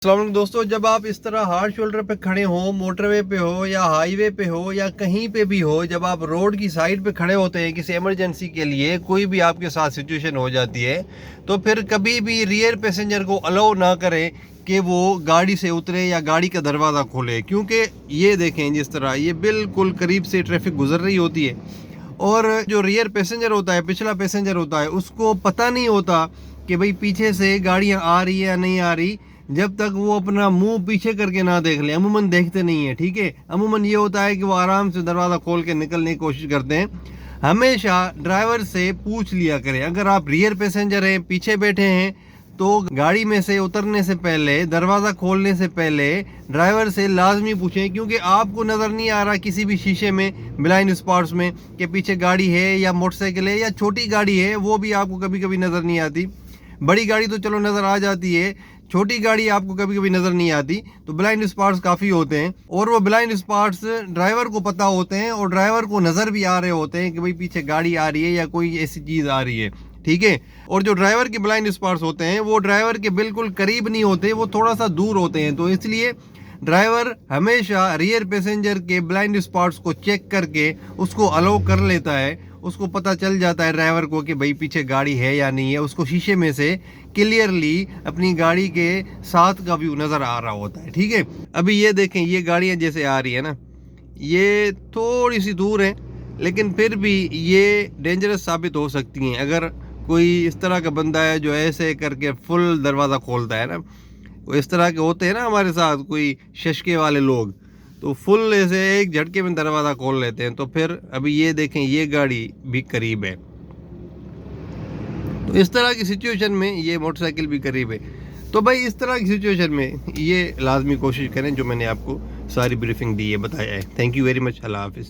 अस्सलाम वालेकुम दोस्तों, जब आप इस तरह हार्ड शोल्डर पे खड़े हो, मोटरवे पे हो या हाईवे पे हो या कहीं पे भी हो, जब आप रोड की साइड पे खड़े होते हैं किसी इमरजेंसी के लिए, कोई भी आपके साथ सिचुएशन हो जाती है, तो फिर कभी भी रियर पैसेंजर को अलाउ ना करें कि वो गाड़ी से उतरे या गाड़ी का दरवाज़ा खोले। क्योंकि ये देखें, जिस तरह ये बिल्कुल करीब से ट्रैफिक गुजर रही होती है और जो रियर पैसेंजर होता है, पिछला पैसेंजर होता है, उसको पता नहीं होता कि भाई पीछे से गाड़ियाँ आ रही है या नहीं आ रही, जब तक वो अपना मुंह पीछे करके ना देख ले। अमूमन देखते नहीं है, ठीक है। अमूमन ये होता है कि वो आराम से दरवाज़ा खोल के निकलने की कोशिश करते हैं। हमेशा ड्राइवर से पूछ लिया करें, अगर आप रियर पैसेंजर हैं, पीछे बैठे हैं, तो गाड़ी में से उतरने से पहले, दरवाज़ा खोलने से पहले ड्राइवर से लाजमी पूछें। क्योंकि आपको नज़र नहीं आ रहा किसी भी शीशे में, ब्लाइंड स्पॉट्स में, कि पीछे गाड़ी है या मोटरसाइकिल है या छोटी गाड़ी है, वो भी आपको कभी कभी नज़र नहीं आती। बड़ी गाड़ी तो चलो नज़र आ जाती है, छोटी गाड़ी आपको कभी कभी नज़र नहीं आती। तो ब्लाइंड स्पॉट्स काफ़ी होते हैं और वो ब्लाइंड स्पॉट्स ड्राइवर को पता होते हैं और ड्राइवर को नज़र भी आ रहे होते हैं कि भाई पीछे गाड़ी आ रही है या कोई ऐसी चीज़ आ रही है, ठीक है। और जो ड्राइवर के ब्लाइंड स्पॉट्स होते हैं वो ड्राइवर के बिल्कुल करीब नहीं होते, वो थोड़ा सा दूर होते हैं। तो इसलिए ड्राइवर हमेशा रियर पैसेंजर के ब्लाइंड स्पॉट्स को चेक करके उसको अलाउ कर लेता है। उसको पता चल जाता है ड्राइवर को कि भाई पीछे गाड़ी है या नहीं है। उसको शीशे में से क्लियरली अपनी गाड़ी के साथ का व्यू नज़र आ रहा होता है, ठीक है। अभी ये देखें, ये गाड़ियाँ जैसे आ रही है ना, ये थोड़ी सी दूर है, लेकिन फिर भी ये डेंजरस साबित हो सकती हैं। अगर कोई इस तरह का बंदा है जो ऐसे करके फुल दरवाज़ा खोलता है ना, वो इस तरह के होते हैं ना हमारे साथ कोई शशके वाले लोग, तो फुल ऐसे एक झटके में दरवाज़ा खोल लेते हैं। तो फिर अभी ये देखें, ये गाड़ी भी करीब है, तो इस तरह की सिचुएशन में ये मोटरसाइकिल भी करीब है। तो भाई इस तरह की सिचुएशन में ये लाजमी कोशिश करें जो मैंने आपको सारी ब्रीफिंग दी है, बताया है। Thank you very much. अल्लाह हाफिज़।